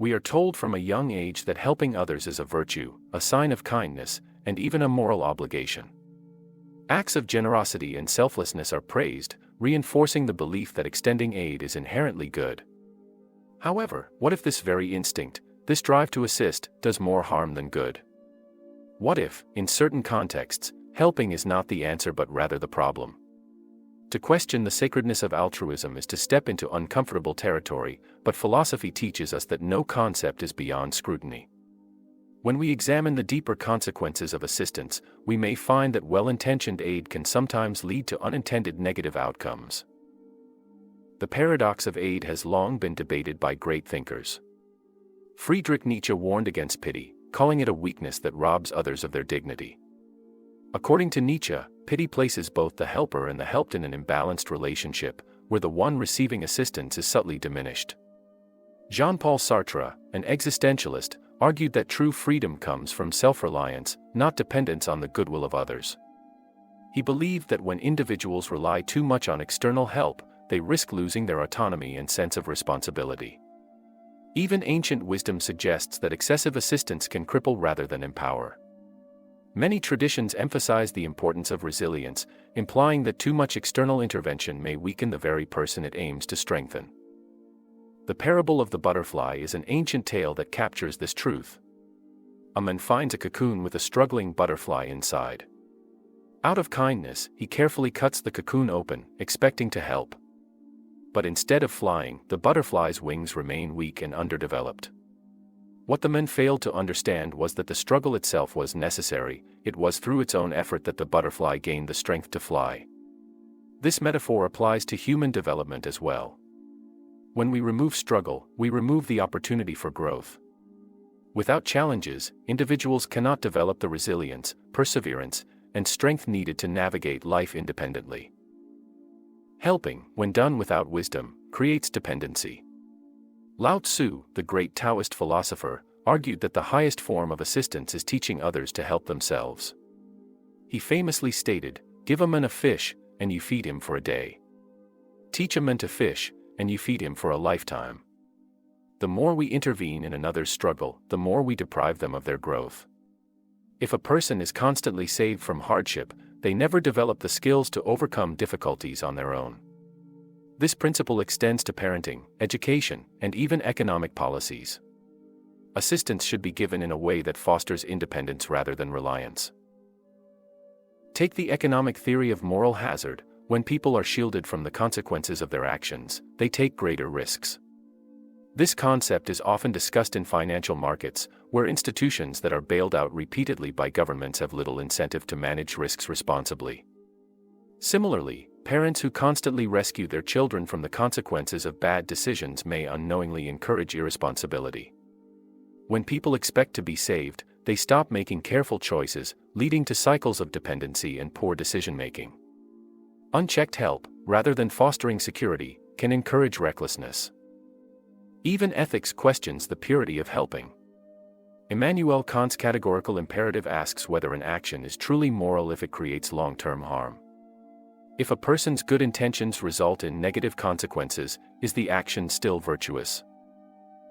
We are told from a young age that helping others is a virtue, a sign of kindness, and even a moral obligation. Acts of generosity and selflessness are praised, reinforcing the belief that extending aid is inherently good. However, what if this very instinct, this drive to assist, does more harm than good? What if, in certain contexts, helping is not the answer but rather the problem? To question the sacredness of altruism is to step into uncomfortable territory, but philosophy teaches us that no concept is beyond scrutiny. When we examine the deeper consequences of assistance, we may find that well-intentioned aid can sometimes lead to unintended negative outcomes. The paradox of aid has long been debated by great thinkers. Friedrich Nietzsche warned against pity, calling it a weakness that robs others of their dignity. According to Nietzsche, pity places both the helper and the helped in an imbalanced relationship, where the one receiving assistance is subtly diminished. Jean-Paul Sartre, an existentialist, argued that true freedom comes from self-reliance, not dependence on the goodwill of others. He believed that when individuals rely too much on external help, they risk losing their autonomy and sense of responsibility. Even ancient wisdom suggests that excessive assistance can cripple rather than empower. Many traditions emphasize the importance of resilience, implying that too much external intervention may weaken the very person it aims to strengthen. The parable of the butterfly is an ancient tale that captures this truth. A man finds a cocoon with a struggling butterfly inside. Out of kindness, he carefully cuts the cocoon open, expecting to help. But instead of flying, the butterfly's wings remain weak and underdeveloped. What the man failed to understand was that the struggle itself was necessary. It was through its own effort that the butterfly gained the strength to fly. This metaphor applies to human development as well. When we remove struggle, we remove the opportunity for growth. Without challenges, individuals cannot develop the resilience, perseverance, and strength needed to navigate life independently. Helping, when done without wisdom, creates dependency. Lao Tzu, the great Taoist philosopher, argued that the highest form of assistance is teaching others to help themselves. He famously stated, "Give a man a fish, and you feed him for a day. Teach a man to fish, and you feed him for a lifetime." The more we intervene in another's struggle, the more we deprive them of their growth. If a person is constantly saved from hardship, they never develop the skills to overcome difficulties on their own. This principle extends to parenting, education, and even economic policies. Assistance should be given in a way that fosters independence rather than reliance. Take the economic theory of moral hazard. When people are shielded from the consequences of their actions, they take greater risks. This concept is often discussed in financial markets, where institutions that are bailed out repeatedly by governments have little incentive to manage risks responsibly. Similarly, parents who constantly rescue their children from the consequences of bad decisions may unknowingly encourage irresponsibility. When people expect to be saved, they stop making careful choices, leading to cycles of dependency and poor decision-making. Unchecked help, rather than fostering security, can encourage recklessness. Even ethics questions the purity of helping. Immanuel Kant's categorical imperative asks whether an action is truly moral if it creates long-term harm. If a person's good intentions result in negative consequences, is the action still virtuous?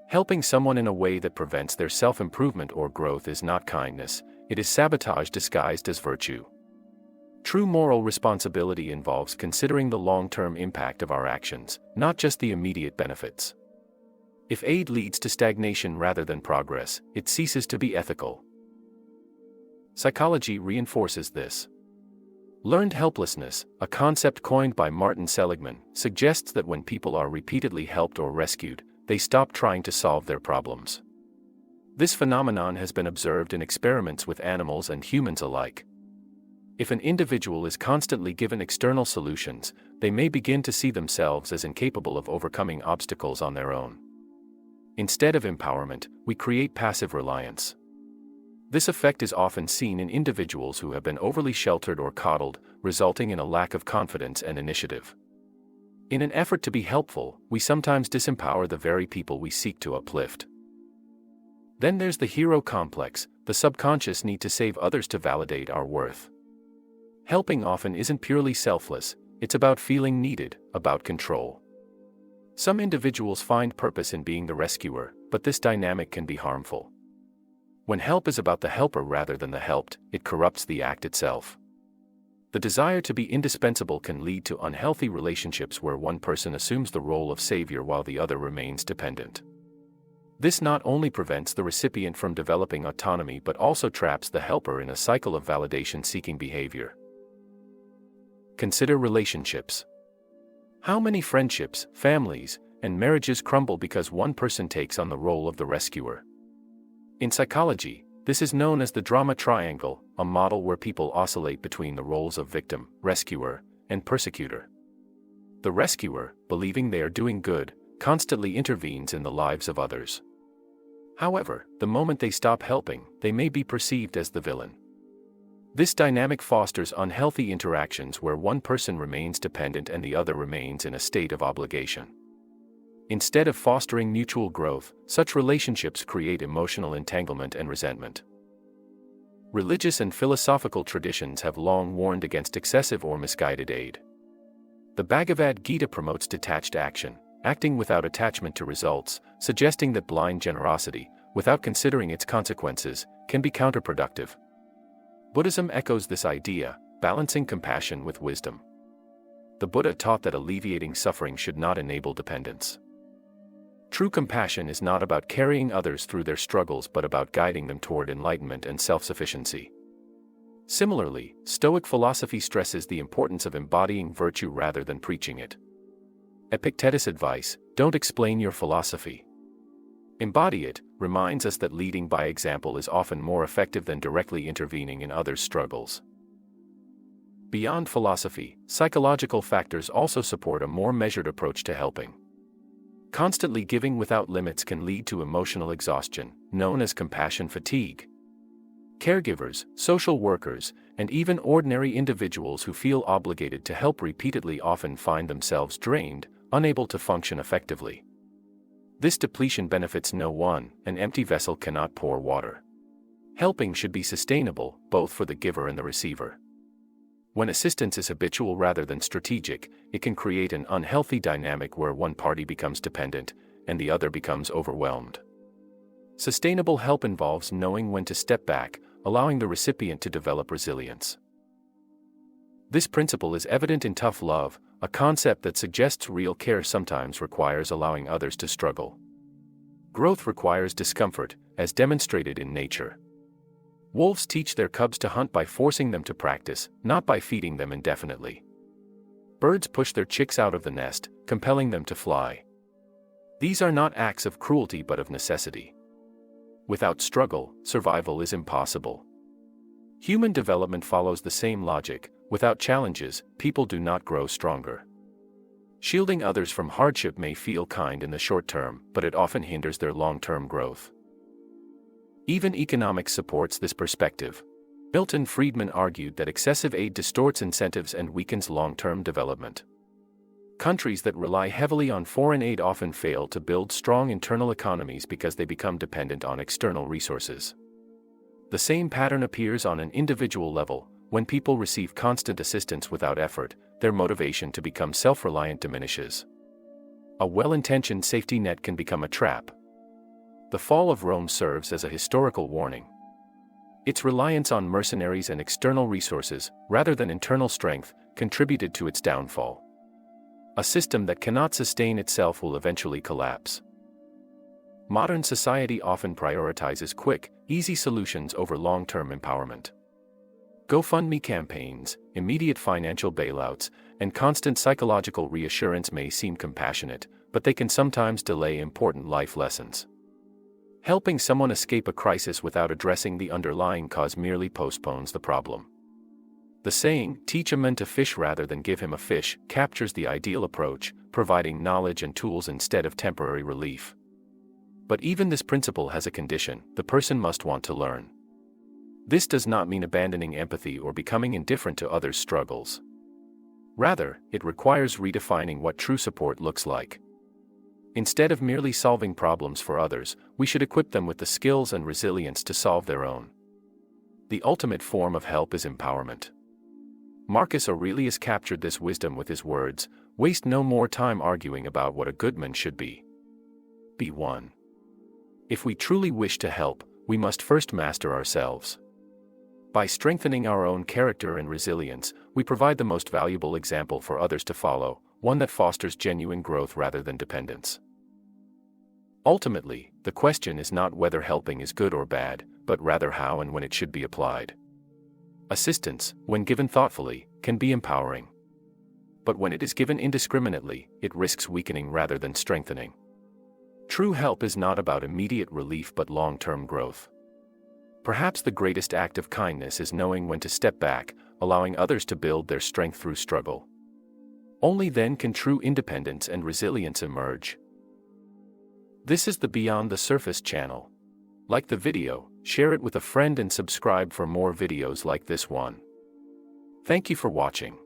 Helping someone in a way that prevents their self-improvement or growth is not kindness, it is sabotage disguised as virtue. True moral responsibility involves considering the long-term impact of our actions, not just the immediate benefits. If aid leads to stagnation rather than progress, it ceases to be ethical. Psychology reinforces this. Learned helplessness, a concept coined by Martin Seligman, suggests that when people are repeatedly helped or rescued, they stop trying to solve their problems. This phenomenon has been observed in experiments with animals and humans alike. If an individual is constantly given external solutions, they may begin to see themselves as incapable of overcoming obstacles on their own. Instead of empowerment, we create passive reliance. This effect is often seen in individuals who have been overly sheltered or coddled, resulting in a lack of confidence and initiative. In an effort to be helpful, we sometimes disempower the very people we seek to uplift. Then there's the hero complex, the subconscious need to save others to validate our worth. Helping often isn't purely selfless, it's about feeling needed, about control. Some individuals find purpose in being the rescuer, but this dynamic can be harmful. When help is about the helper rather than the helped, it corrupts the act itself. The desire to be indispensable can lead to unhealthy relationships where one person assumes the role of savior while the other remains dependent. This not only prevents the recipient from developing autonomy but also traps the helper in a cycle of validation-seeking behavior. Consider relationships. How many friendships, families, and marriages crumble because one person takes on the role of the rescuer? In psychology, this is known as the drama triangle, a model where people oscillate between the roles of victim, rescuer, and persecutor. The rescuer, believing they are doing good, constantly intervenes in the lives of others. However, the moment they stop helping, they may be perceived as the villain. This dynamic fosters unhealthy interactions where one person remains dependent and the other remains in a state of obligation. Instead of fostering mutual growth, such relationships create emotional entanglement and resentment. Religious and philosophical traditions have long warned against excessive or misguided aid. The Bhagavad Gita promotes detached action, acting without attachment to results, suggesting that blind generosity, without considering its consequences, can be counterproductive. Buddhism echoes this idea, balancing compassion with wisdom. The Buddha taught that alleviating suffering should not enable dependence. True compassion is not about carrying others through their struggles but about guiding them toward enlightenment and self-sufficiency. Similarly, Stoic philosophy stresses the importance of embodying virtue rather than preaching it. Epictetus' advice, "Don't explain your philosophy. Embody it," reminds us that leading by example is often more effective than directly intervening in others' struggles. Beyond philosophy, psychological factors also support a more measured approach to helping. Constantly giving without limits can lead to emotional exhaustion, known as compassion fatigue. Caregivers, social workers, and even ordinary individuals who feel obligated to help repeatedly often find themselves drained, unable to function effectively. This depletion benefits no one. An empty vessel cannot pour water. Helping should be sustainable, both for the giver and the receiver. When assistance is habitual rather than strategic, it can create an unhealthy dynamic where one party becomes dependent and the other becomes overwhelmed. Sustainable help involves knowing when to step back, allowing the recipient to develop resilience. This principle is evident in tough love, a concept that suggests real care sometimes requires allowing others to struggle. Growth requires discomfort, as demonstrated in nature. Wolves teach their cubs to hunt by forcing them to practice, not by feeding them indefinitely. Birds push their chicks out of the nest, compelling them to fly. These are not acts of cruelty but of necessity. Without struggle, survival is impossible. Human development follows the same logic. Without challenges, people do not grow stronger. Shielding others from hardship may feel kind in the short term, but it often hinders their long-term growth. Even economics supports this perspective. Milton Friedman argued that excessive aid distorts incentives and weakens long-term development. Countries that rely heavily on foreign aid often fail to build strong internal economies because they become dependent on external resources. The same pattern appears on an individual level. When people receive constant assistance without effort, their motivation to become self-reliant diminishes. A well-intentioned safety net can become a trap. The fall of Rome serves as a historical warning. Its reliance on mercenaries and external resources, rather than internal strength, contributed to its downfall. A system that cannot sustain itself will eventually collapse. Modern society often prioritizes quick, easy solutions over long-term empowerment. GoFundMe campaigns, immediate financial bailouts, and constant psychological reassurance may seem compassionate, but they can sometimes delay important life lessons. Helping someone escape a crisis without addressing the underlying cause merely postpones the problem. The saying, "Teach a man to fish rather than give him a fish," captures the ideal approach, providing knowledge and tools instead of temporary relief. But even this principle has a condition: the person must want to learn. This does not mean abandoning empathy or becoming indifferent to others' struggles. Rather, it requires redefining what true support looks like. Instead of merely solving problems for others, we should equip them with the skills and resilience to solve their own. The ultimate form of help is empowerment. Marcus Aurelius captured this wisdom with his words, "Waste no more time arguing about what a good man should be. Be one." If we truly wish to help, we must first master ourselves. By strengthening our own character and resilience, we provide the most valuable example for others to follow, one that fosters genuine growth rather than dependence. Ultimately, the question is not whether helping is good or bad, but rather how and when it should be applied. Assistance, when given thoughtfully, can be empowering. But when it is given indiscriminately, it risks weakening rather than strengthening. True help is not about immediate relief but long-term growth. Perhaps the greatest act of kindness is knowing when to step back, allowing others to build their strength through struggle. Only then can true independence and resilience emerge. This is the Beyond the Surface channel. Like the video, share it with a friend and subscribe for more videos like this one. Thank you for watching.